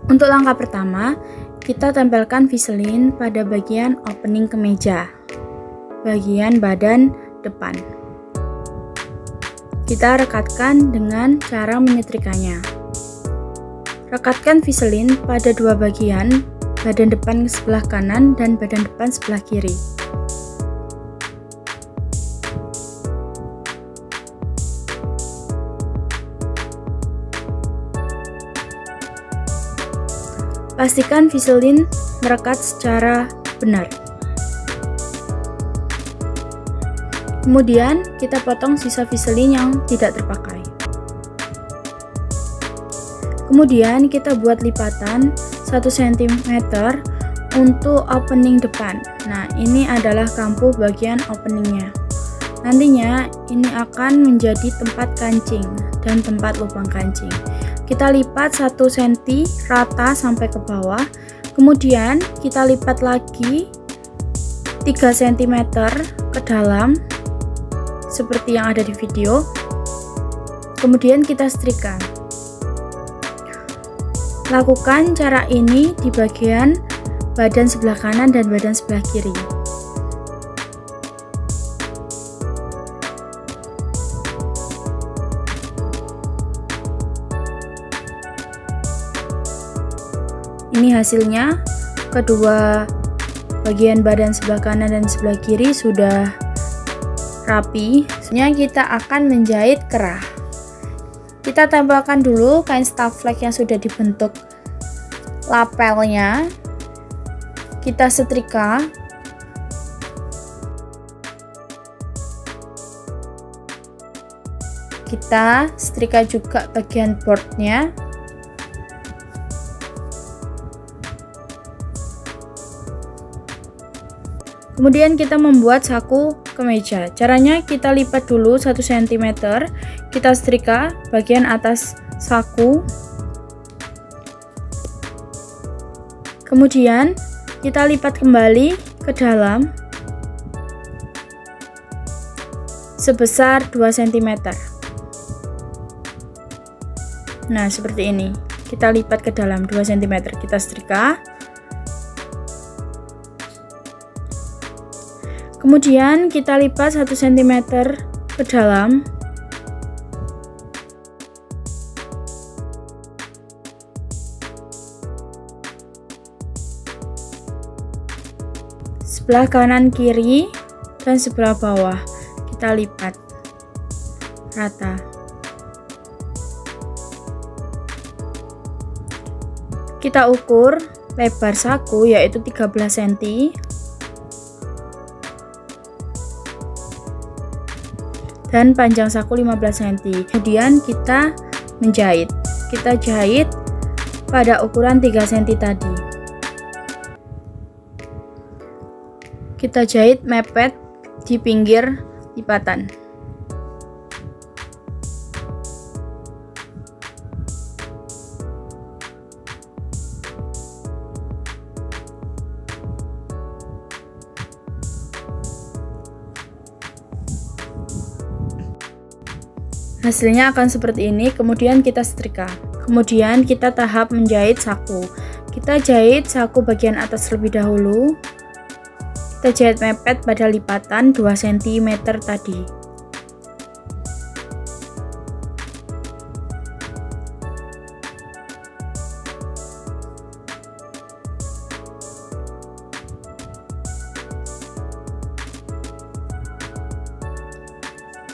Untuk langkah pertama, kita tempelkan Vaseline pada bagian opening kemeja, bagian badan depan. Kita rekatkan dengan cara menyetrikanya. Rekatkan Vaseline pada dua bagian, badan depan sebelah kanan dan badan depan sebelah kiri. Pastikan Vaseline merekat secara benar. Kemudian kita potong sisa Vaseline yang tidak terpakai. Kemudian kita buat lipatan 1 cm untuk opening depan. Nah, ini adalah kampuh bagian openingnya. Nantinya ini akan menjadi tempat kancing dan tempat lubang kancing. Kita lipat 1 cm rata sampai ke bawah. Kemudian kita lipat lagi 3 cm ke dalam seperti yang ada di video. Kemudian kita setrika. Lakukan cara ini di bagian badan sebelah kanan dan badan sebelah kiri. Ini hasilnya, kedua bagian badan sebelah kanan dan sebelah kiri sudah rapi. Selanjutnya kita akan menjahit kerah. Kita tempelkan dulu kain staff flag yang sudah dibentuk lapelnya. Kita setrika. Kita setrika juga bagian boardnya. Kemudian kita membuat saku kemeja. Caranya kita lipat dulu 1 cm, kita setrika bagian atas saku. Kemudian kita lipat kembali ke dalam sebesar 2 cm. Nah, seperti ini. Kita lipat ke dalam 2 cm, kita setrika. Kemudian kita lipat 1 cm ke dalam. Sebelah kanan kiri dan sebelah bawah kita lipat rata. Kita ukur lebar saku yaitu 13 cm. Dan panjang saku 15 cm. Kemudian kita menjahit. Kita jahit pada ukuran 3 cm tadi. Kita jahit mepet di pinggir lipatan. Hasilnya akan seperti ini, kemudian kita setrika. Kemudian kita tahap menjahit saku. Kita jahit saku bagian atas terlebih dahulu. Kita jahit mepet pada lipatan 2 cm tadi.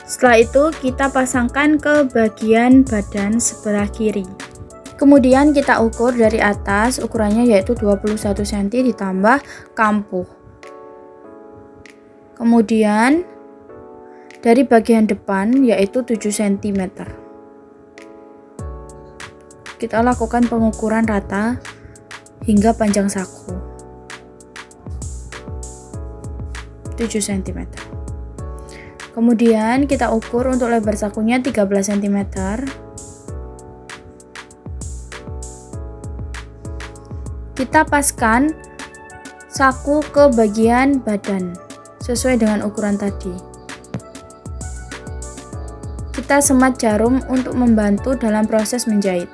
Setelah itu kita pasangkan ke bagian badan sebelah kiri. Kemudian kita ukur dari atas, ukurannya yaitu 21 cm ditambah kampuh. Kemudian dari bagian depan yaitu 7 cm. Kita lakukan pengukuran rata hingga panjang saku 7 cm. Kemudian kita ukur untuk lebar sakunya 13 cm. Kita paskan saku ke bagian badan sesuai dengan ukuran tadi. Kita semat jarum untuk membantu dalam proses menjahit.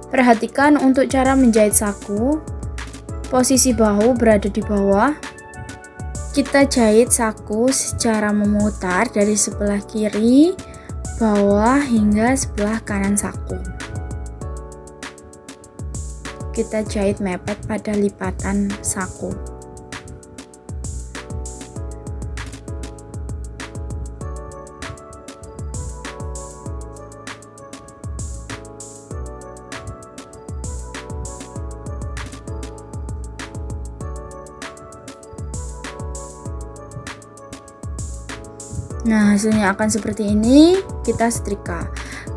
Perhatikan untuk cara menjahit saku. Posisi bahu berada di bawah. Kita jahit saku secara memutar dari sebelah kiri, bawah hingga sebelah kanan saku. Kita jahit mepet pada lipatan saku. Nah, hasilnya akan seperti ini. Kita setrika.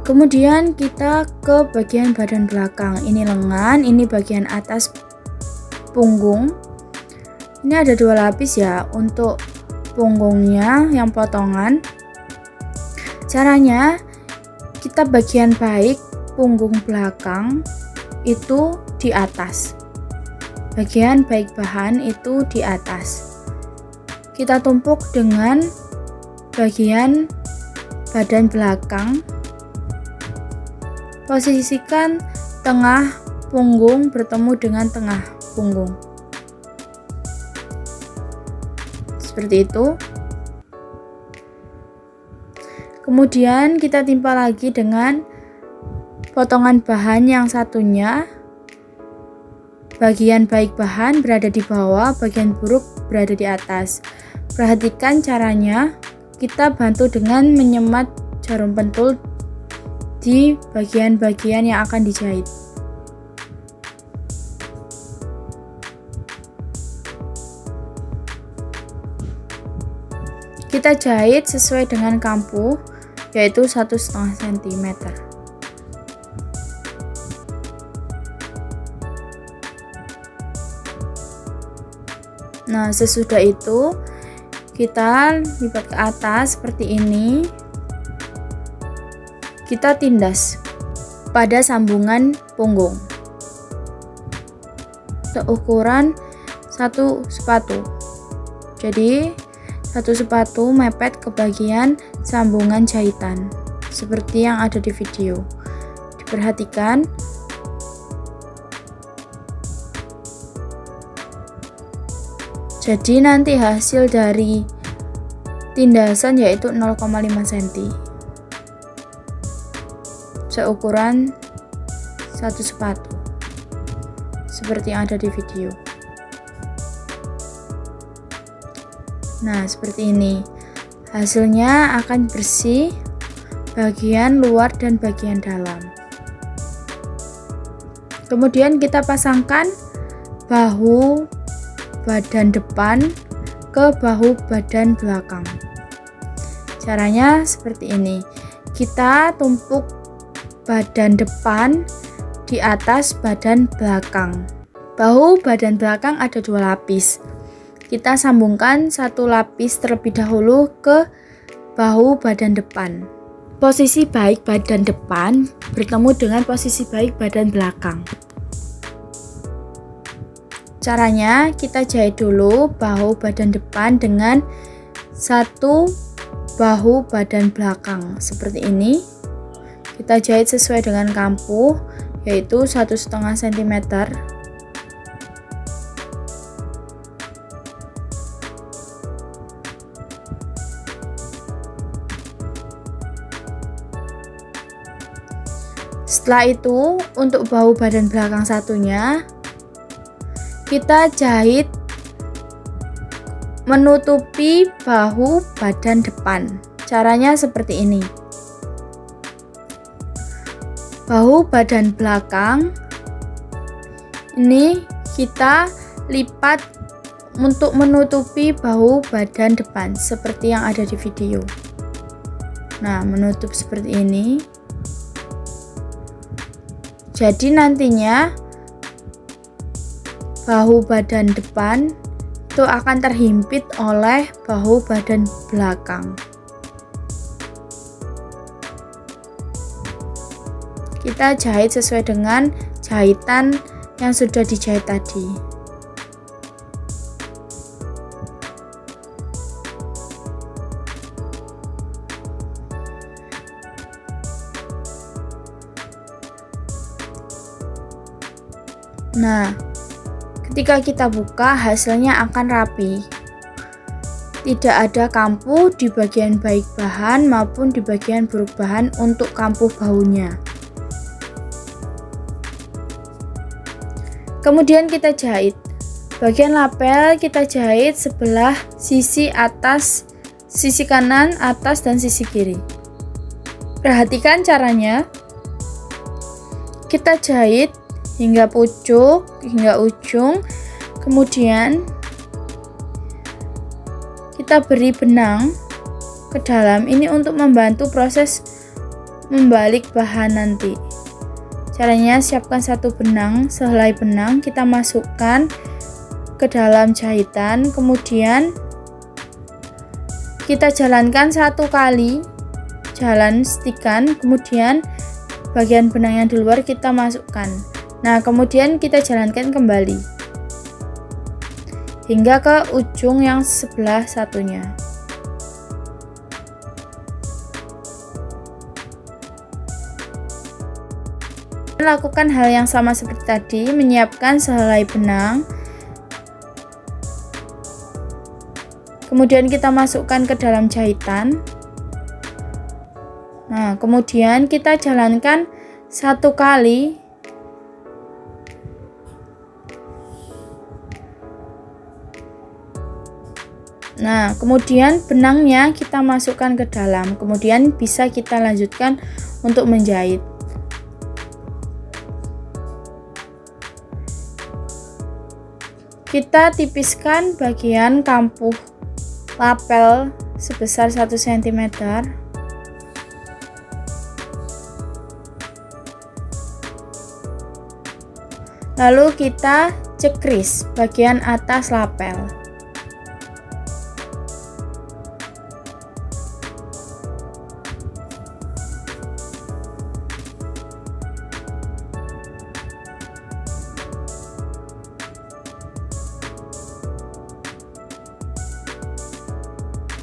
Kemudian kita ke bagian badan belakang. Ini lengan, ini bagian atas punggung. Ini ada 2 lapis ya untuk punggungnya yang potongan. Caranya, kita bagian baik punggung belakang itu di atas. Bagian baik bahan itu di atas. Kita tumpuk dengan bagian badan belakang. Posisikan tengah punggung bertemu dengan tengah punggung. Seperti itu. Kemudian kita timpa lagi dengan potongan bahan yang satunya. Bagian baik bahan berada di bawah, bagian buruk berada di atas. Perhatikan caranya. Kita bantu dengan menyemat jarum pentul di bagian-bagian yang akan dijahit. Kita jahit sesuai dengan kampuh, yaitu 1,5 cm. Nah, sesudah itu kita lipat ke atas seperti ini. Kita tindas pada sambungan punggung seukuran 1 sepatu. Jadi 1 sepatu mepet ke bagian sambungan jahitan seperti yang ada di video. Diperhatikan. Jadi nanti hasil dari tindasan yaitu 0,5 cm seukuran 1 sepatu seperti yang ada di video. Nah, seperti ini hasilnya akan bersih bagian luar dan bagian dalam. Kemudian kita pasangkan bahu badan depan ke bahu badan belakang. Caranya seperti ini. Kita tumpuk badan depan di atas badan belakang. Bahu badan belakang ada 2 lapis. Kita sambungkan 1 lapis terlebih dahulu ke bahu badan depan. Posisi baik badan depan bertemu dengan posisi baik badan belakang. Caranya, kita jahit dulu bahu badan depan dengan 1 bahu badan belakang seperti ini. Kita jahit sesuai dengan kampuh, yaitu 1,5 cm. Setelah itu, untuk bahu badan belakang satunya kita jahit menutupi bahu badan depan. Caranya seperti ini. Bahu badan belakang ini kita lipat untuk menutupi bahu badan depan seperti yang ada di video. Nah, menutup seperti ini. Jadi nantinya bahu badan depan itu akan terhimpit oleh bahu badan belakang. Kita jahit sesuai dengan jahitan yang sudah dijahit tadi. Nah, ketika kita buka, hasilnya akan rapi. Tidak ada kampuh di bagian baik bahan maupun di bagian buruk bahan untuk kampuh bahunya. Kemudian kita jahit. Bagian lapel kita jahit sebelah sisi atas, sisi kanan, atas, dan sisi kiri. Perhatikan caranya. Kita jahit hingga pucuk, hingga ujung. Kemudian kita beri benang ke dalam ini untuk membantu proses membalik bahan nanti. Caranya, siapkan satu benang, sehelai benang kita masukkan ke dalam jahitan, kemudian kita jalankan satu kali, jalan setikan, kemudian bagian benang yang di luar kita masukkan. Nah, kemudian kita jalankan kembali hingga ke ujung yang sebelah satunya. Lakukan hal yang sama seperti tadi, menyiapkan sehelai benang. Kemudian kita masukkan ke dalam jahitan. Nah, kemudian kita jalankan satu kali. Nah, kemudian benangnya kita masukkan ke dalam. Kemudian bisa kita lanjutkan untuk menjahit. Kita tipiskan bagian kampuh lapel sebesar 1 cm. Lalu kita cekris bagian atas lapel.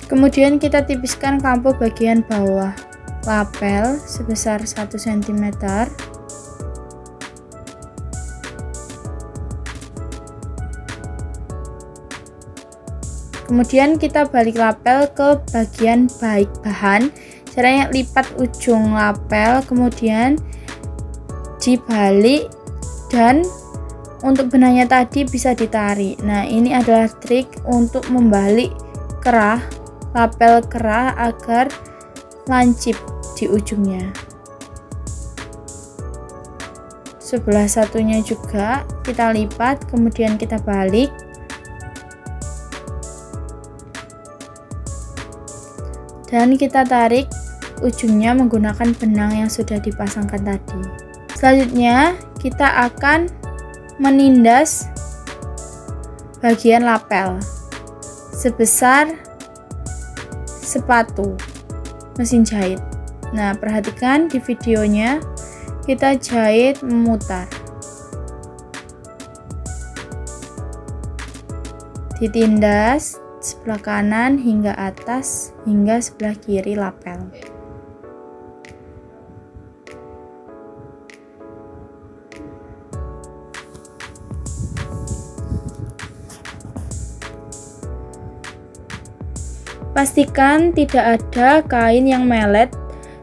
Kemudian kita tipiskan kampuh bagian bawah lapel sebesar 1 cm. Kemudian kita balik lapel ke bagian baik bahan. Caranya, lipat ujung lapel, kemudian dibalik, dan untuk benangnya tadi bisa ditarik. Nah, ini adalah trik untuk membalik kerah, lapel kerah agar lancip di ujungnya. Sebelah satunya juga kita lipat, kemudian kita balik. Dan kita tarik ujungnya menggunakan benang yang sudah dipasangkan tadi. Selanjutnya kita akan menindas bagian lapel sebesar sepatu mesin jahit. Nah, perhatikan di videonya kita jahit memutar. Ditindas sebelah kanan hingga atas hingga sebelah kiri lapel. Pastikan tidak ada kain yang melet.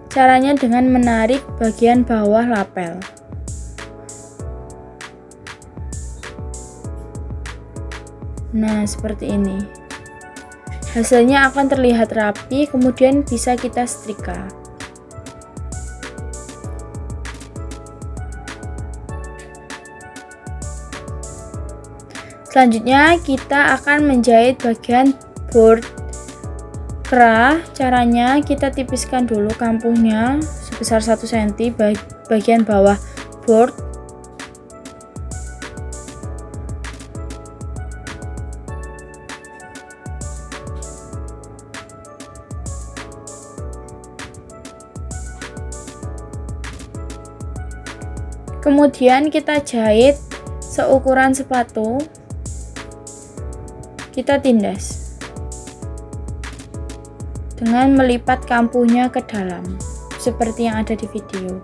Caranya dengan menarik bagian bawah lapel. Nah, seperti ini. Hasilnya akan terlihat rapi, kemudian bisa kita setrika. Selanjutnya kita akan menjahit bagian board kerah. Caranya, kita tipiskan dulu kampuhnya sebesar 1 cm bagian bawah board. Kemudian kita jahit seukuran sepatu. Kita tindas dengan melipat kampuhnya ke dalam seperti yang ada di video.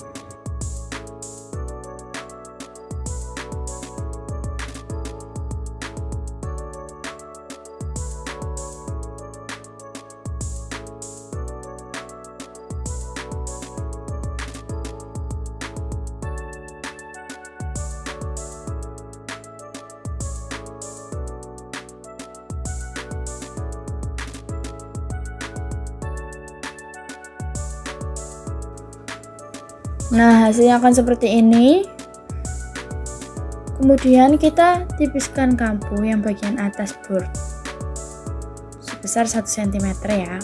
Nah, hasilnya akan seperti ini. Kemudian kita tipiskan kampu yang bagian atas board sebesar 1 cm ya.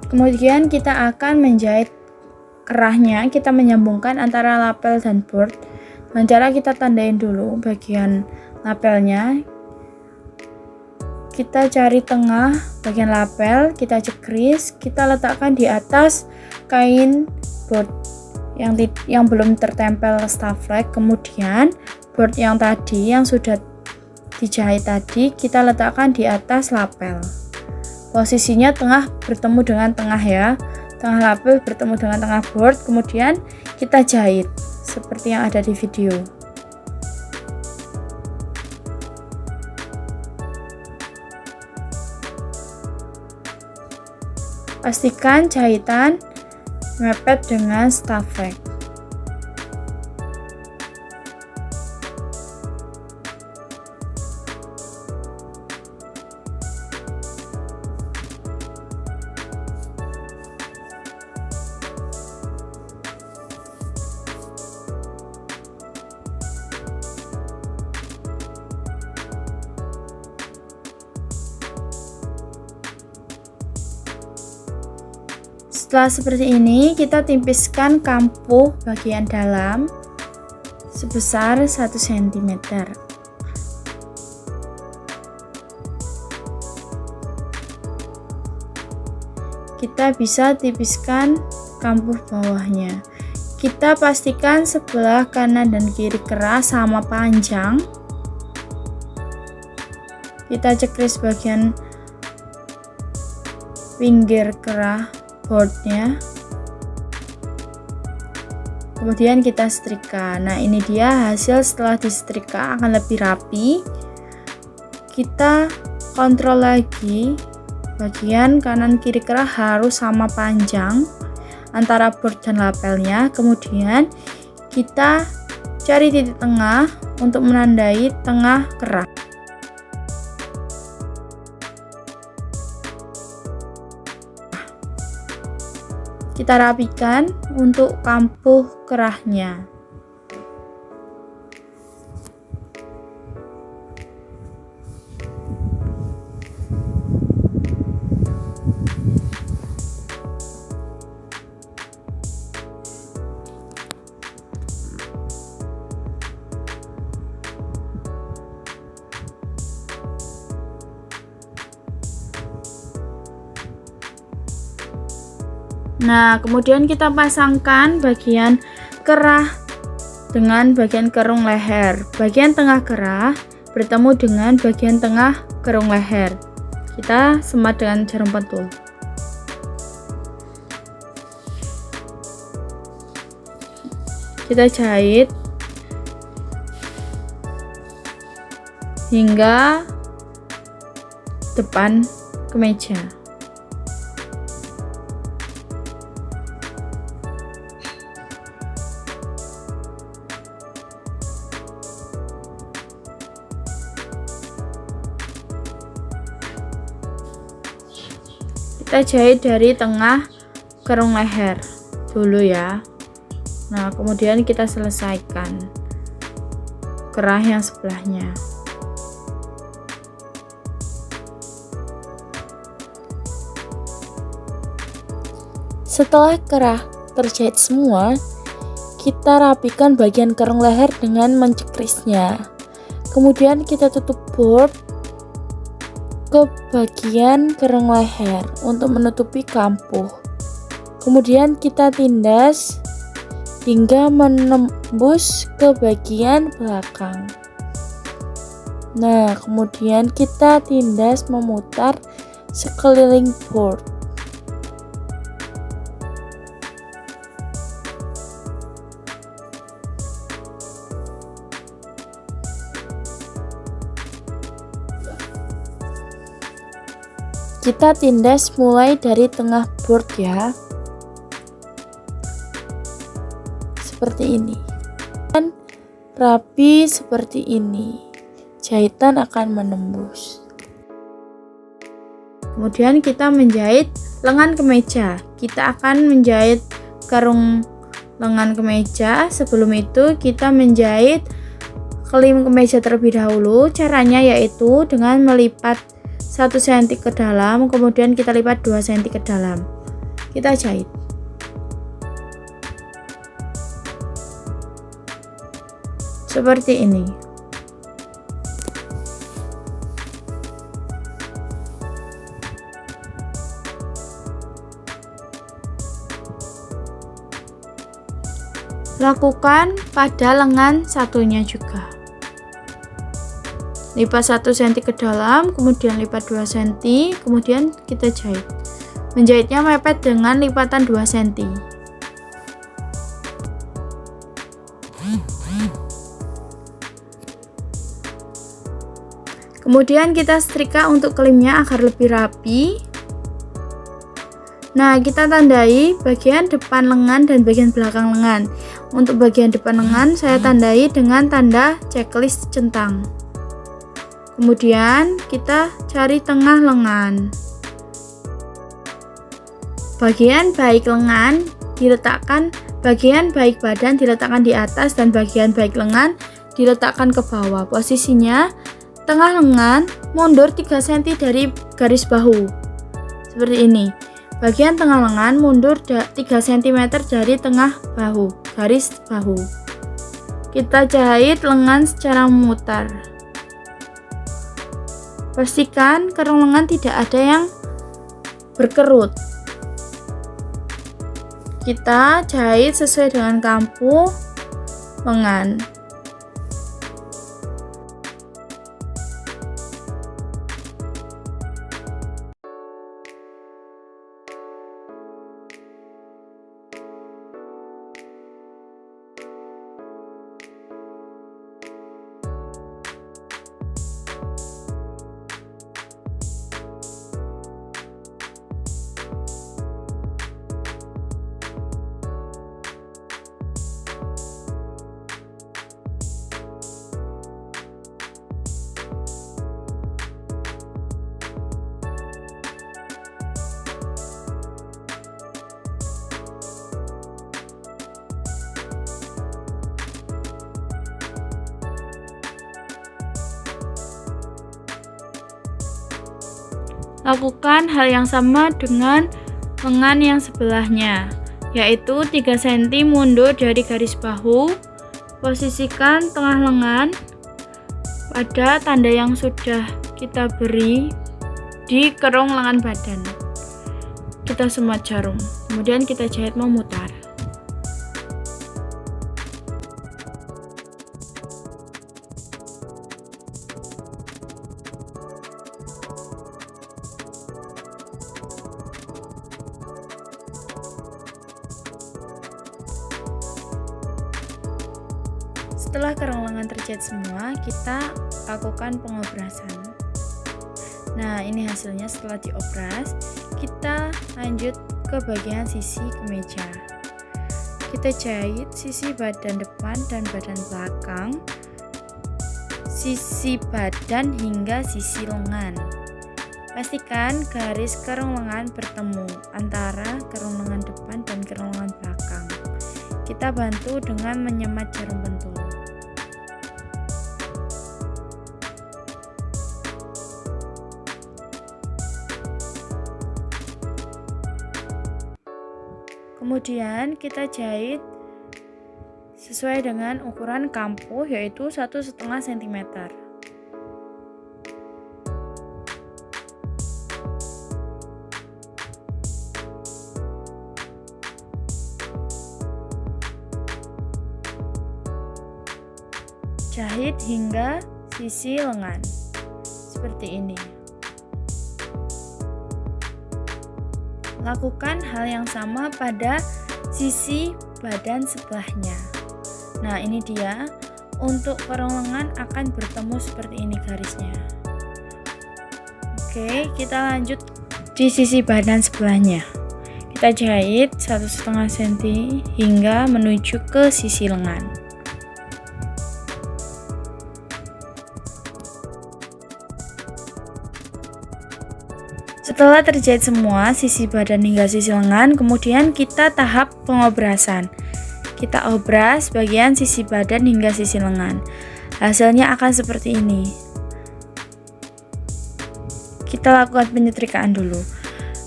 Kemudian kita akan menjahit kerahnya, kita menyambungkan antara lapel dan board dengan cara kita tandain dulu bagian lapelnya. Kita cari tengah bagian lapel, kita cekris, kita letakkan di atas kain board yang belum tertempel staff flag. Kemudian board yang tadi yang sudah dijahit tadi kita letakkan di atas lapel. Posisinya tengah bertemu dengan tengah ya, tengah lapel bertemu dengan tengah board, kemudian kita jahit seperti yang ada di video. Pastikan jahitan mepet dengan staff flag. Setelah seperti ini, kita tipiskan kampuh bagian dalam sebesar 1 cm. Kita bisa tipiskan kampuh bawahnya. Kita pastikan sebelah kanan dan kiri kerah sama panjang. Kita cekris bagian pinggir kerah boardnya, kemudian kita setrika. Nah, ini dia hasil setelah disetrika, akan lebih rapi. Kita kontrol lagi bagian kanan kiri kerah harus sama panjang antara board dan lapelnya. Kemudian kita cari titik tengah untuk menandai tengah kerah. Kita rapikan untuk kampuh kerahnya. Nah, kemudian kita pasangkan bagian kerah dengan bagian kerung leher. Bagian tengah kerah bertemu dengan bagian tengah kerung leher. Kita semat dengan jarum pentul. Kita jahit hingga depan kemeja. Kita jahit dari tengah kerung leher dulu ya. Nah, kemudian kita selesaikan kerah yang sebelahnya. Setelah kerah terjahit semua, kita rapikan bagian kerung leher dengan mencekrisnya. Kemudian kita tutup board ke bagian kerung leher untuk menutupi kampuh. Kemudian kita tindas hingga menembus ke bagian belakang. Nah, kemudian kita tindas memutar sekeliling board. Kita tindas mulai dari tengah board ya, seperti ini. Dan rapi seperti ini. Jahitan akan menembus. Kemudian kita menjahit lengan kemeja. Kita akan menjahit kerung lengan kemeja. Sebelum itu kita menjahit kelim kemeja terlebih dahulu. Caranya yaitu dengan melipat 1 cm ke dalam, kemudian kita lipat 2 cm ke dalam. Kita jahit. Seperti ini. Lakukan pada lengan satunya juga. Lipat 1 cm ke dalam, kemudian lipat 2 cm, kemudian kita jahit. Menjahitnya mepet dengan lipatan 2 cm. Kemudian kita setrika untuk kelimnya agar lebih rapi. Nah, kita tandai bagian depan lengan dan bagian belakang lengan. Untuk bagian depan lengan saya tandai dengan tanda checklist centang. Kemudian kita cari tengah lengan. Bagian baik lengan diletakkan, bagian baik badan diletakkan di atas dan bagian baik lengan diletakkan ke bawah. Posisinya tengah lengan mundur 3 cm dari garis bahu. Seperti ini. Bagian tengah lengan mundur 3 cm dari tengah bahu, garis bahu. Kita jahit lengan secara memutar. Pastikan kerung lengan tidak ada yang berkerut. Kita jahit sesuai dengan kampu lengan. Lakukan hal yang sama dengan lengan yang sebelahnya, yaitu 3 cm mundur dari garis bahu. Posisikan tengah lengan pada tanda yang sudah kita beri di kerung lengan badan. Kita semat jarum, kemudian kita jahit memutar. Setelah kerung lengan terjahit semua, kita lakukan pengobrasan. Nah, ini hasilnya setelah diobras. Kita lanjut ke bagian sisi kemeja. Kita jahit sisi badan depan dan badan belakang, sisi badan hingga sisi lengan. Pastikan garis kerung lengan bertemu antara kerung lengan depan dan kerung lengan belakang. Kita bantu dengan menyemat jarum pentul. Kemudian kita jahit sesuai dengan ukuran kampuh, yaitu 1,5 cm. Jahit hingga sisi lengan seperti ini. Lakukan hal yang sama pada sisi badan sebelahnya. Nah, ini dia. Untuk kerung lengan akan bertemu seperti ini garisnya. Oke, kita lanjut di sisi badan sebelahnya. Kita jahit 1,5 cm hingga menuju ke sisi lengan. Setelah terjahit semua sisi badan hingga sisi lengan, kemudian kita tahap pengobrasan. Kita obras bagian sisi badan hingga sisi lengan. Hasilnya akan seperti ini. Kita lakukan penyetrikaan dulu.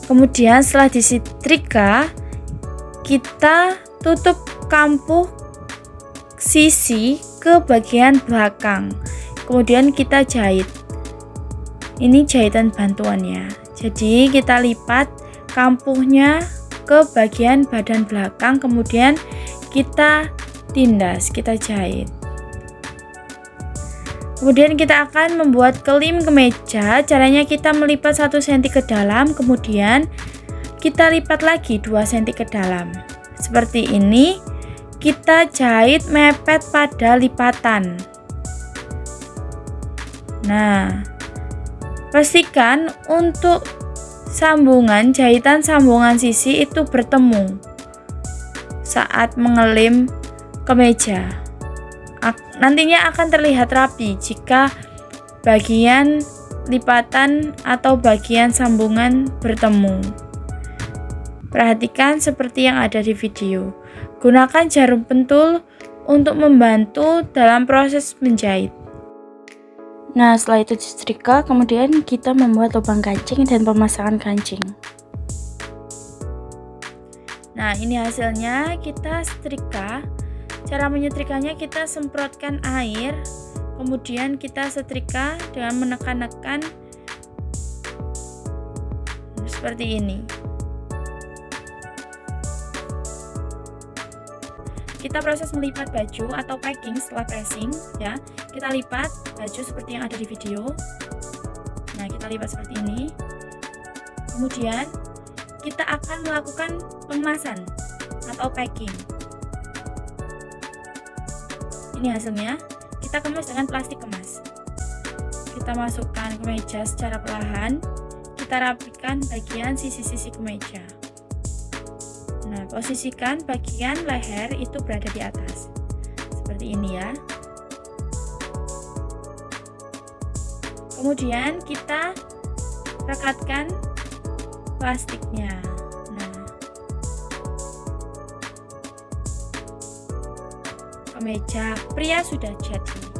Kemudian setelah disetrika, kita tutup kampuh sisi ke bagian belakang. Kemudian kita jahit. Ini jahitan bantuannya. Jadi kita lipat kampuhnya ke bagian badan belakang, kemudian kita tindas, kita jahit. Kemudian kita akan membuat kelim kemeja. Caranya kita melipat 1 cm ke dalam, kemudian kita lipat lagi 2 cm ke dalam. Seperti ini, kita jahit mepet pada lipatan. Nah, pastikan untuk jahitan sambungan sisi itu bertemu saat mengelim kemeja. Nantinya akan terlihat rapi jika bagian lipatan atau bagian sambungan bertemu. Perhatikan seperti yang ada di video. Gunakan jarum pentul untuk membantu dalam proses menjahit. Nah, setelah itu disetrika, kemudian kita membuat lubang kancing dan pemasangan kancing. Nah, ini hasilnya. Kita setrika. Cara menyetrikanya, kita semprotkan air, kemudian kita setrika dengan menekan-nekan seperti ini. Kita proses melipat baju atau packing setelah pressing, ya. Kita lipat baju seperti yang ada di video. Nah, kita lipat seperti ini. Kemudian kita akan melakukan pengemasan atau packing. Ini hasilnya. Kita kemas dengan plastik kemas. Kita masukkan kemeja secara perlahan. Kita rapikan bagian sisi-sisi kemeja. Nah, posisikan bagian leher itu berada di atas. Seperti ini ya. Kemudian kita rekatkan plastiknya. Nah, kemeja pria sudah jadi.